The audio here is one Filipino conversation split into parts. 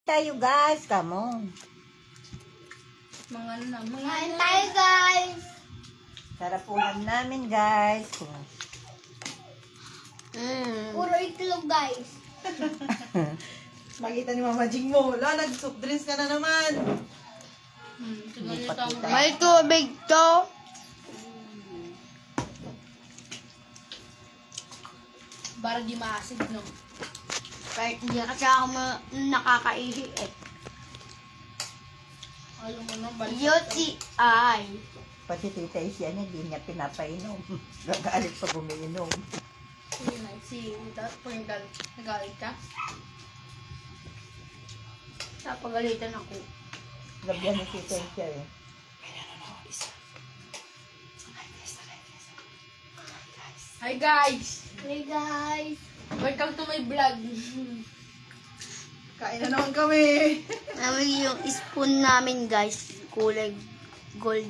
Tayo guys, kamo. Mga ano na, mga Kain tayo guys. Sarap ulam namin guys. Puro itlog guys. Makita ni Mama Jing mo. Wala, nag-soft drinks ka na naman. Hindi pa kita. May tubig to. para di maasid, no? Kahit hindi kasi ako nakakaihi eh. Ayaw mo nang balik. Yoti ay. Pati tita siya niya, hindi niya pinapainom. Gagalit pa bumiinom. Si Udat, kung nagalit ka. Napagalitan ako. Labyan ni tita siya eh. Hi guys! Hey guys. Welcome to my vlog. Kain na naman kami. Namin yung spoon namin guys. Kulay gold.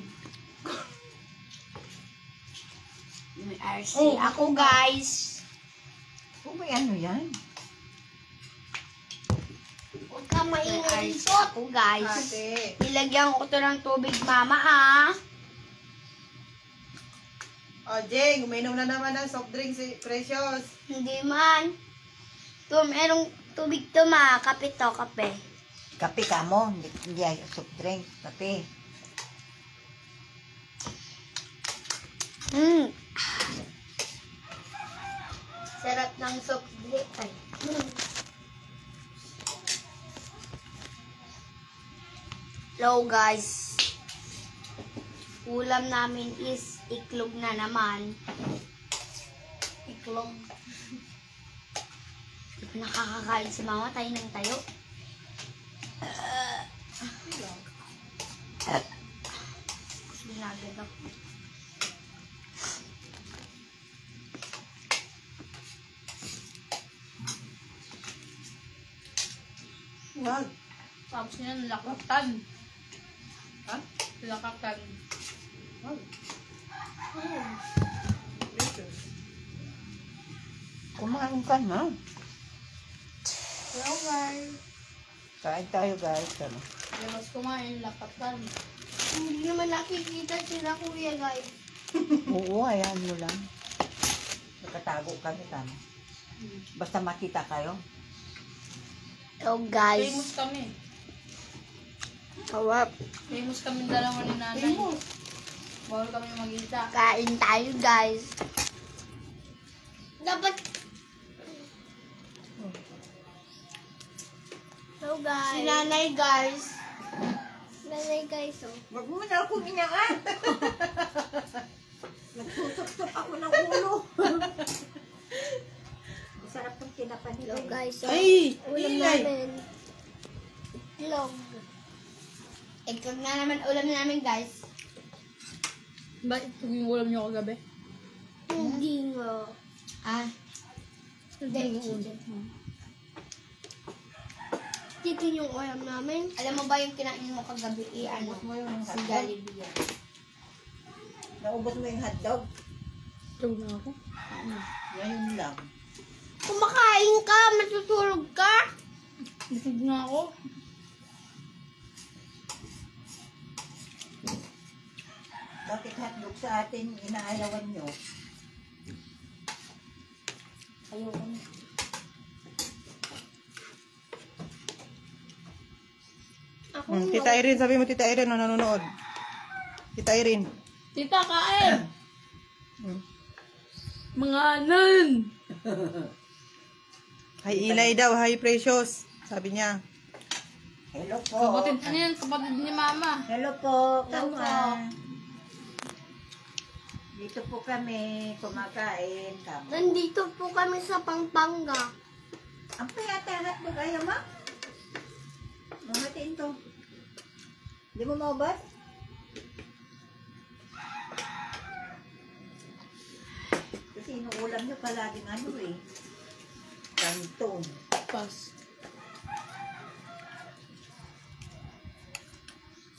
May RC. Oh, Ako guys. Oh, may ano yan? Huwag ka May maingay ice. dito. Ako guys. Ate. Nilagyan ko to ng tubig mama ah. O, Jing, uminom na naman ng soft drinks si Precious. Hindi man. To, merong tubig to ma. Kape to, kape. Kape ka mo, hindi ay soft drink. Kape. Sarap ng soft drink. Ay. Hello guys. Ulam namin is iklog na naman. Iklog. Hindi pa nakakakain si mama. Tayo ng tayo. Binagad ako. Wag. Tapos niya, lakatan. Ha? Lakatan. Wag. Precious. Kumain ka na. Hello guys. Kain tayo guys. Ano? Labas kumain, lakatan. Hindi naman nakikita sila kuya guys. Oo, ayan mo lang. Nakatago kami tama. Basta makita kayo. Hello guys. Famous kami. Kawap. Famous kami dalawa ni nanay. Bawal kami magkita. Kain tayo guys. Dapat. Hello guys. Si nanay guys. Nanay guys oh. Wag mo na akong inaan. Nagsusok-sok ako ng ulo. Sarap ng tinapan nila. Hello guys oh. Ay! Ulam Ilay! namin. Itlog. Itlog na naman ulam namin guys. Bakit yung ulam niyo kagabi? Hindi nga. Ah. Hindi. Chicken yung ulam namin. Alam mo ba yung kinain mo kagabi? Ano? Naubos mo yung Si hotdog. Jollibee yan. Naubos mo yung hotdog. Tulog na ako. Ngayon lang. Kumakain ka, matutulog ka. Busog na ako. Bakit hotdog sa atin inaalawan nyo? Ayoko na. Ako Tita Irene, sabi mo Tita Irene na nanonood. Tita Irene. Tita, kain! Mga anan! Hi Ilay daw, hi Precious. Sabi niya. Hello po. Kapatid, ano yan? Kapatid ni mama. Hello po. Hello po. Kawan. Dito po kami kumakain. Kamo. Nandito po kami sa Pampanga. Ang payata hotdog ayaw ma? Mamatiin to. Di mo maubas? Kasi inuulam nyo palaging ano eh. Kantong. Pas.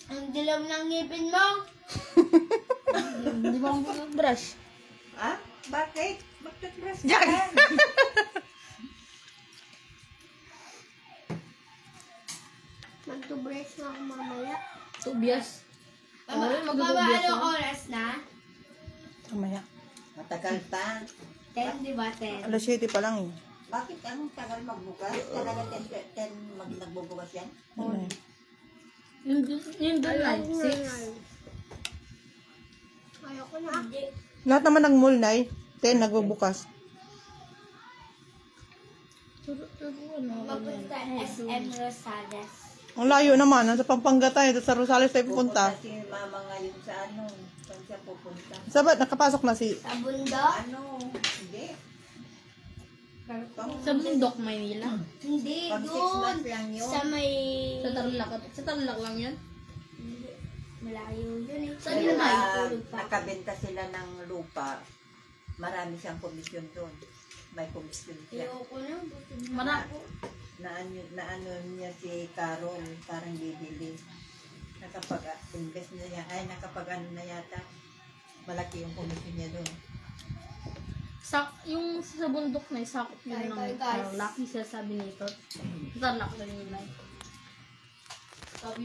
Ang dilaw ng ngipin mo. Hindi ba akong brush? Ah? Bakit? Magtutbrush ka. Yan. Mag-to-brace na ako mamaya. Tubyas. Magbabaano oras na? Mamaya. Matagal pa. 10, di ba? 10. Alas 7 pa lang eh. Bakit anong tagal magbukas? Talaga 10 nagbubukas yan? Ano eh. Yung doon ay 6. Ayoko na. Lahat naman ng mall na 10 nagbubukas. Mapunta SM Rosales. Ang layo naman. Nasa Pampanga tayo. Sa Rosales tayo pupunta. Pupunta si mama ngayon sa ano. Saan siya pupunta? Sabat, nakapasok na si... Sa bundok? Ano? Hindi. Sa bundok, Maynila. Hindi, Pag 6 doon. months lang yun. Sa may... Sa Tarlac. Sa Tarlac lang yan. Hindi. Malayo yun eh. Saan Kaya yun ay? Tulog pa. nakabenta sila ng lupa. Marami siyang komisyon doon. May komisyon siya. Ayoko na. busog na Mara- ako. Na ano niya si Carol, parang bibili. Nakapag-invest na niya, ay nakapag-ano na yata. Malaki yung komisyon niya doon. Yung sa bundok na sakop yun ng Guys. Tarlac. Isa sabi nito. Sa Tarlac lang yun ay. Sabi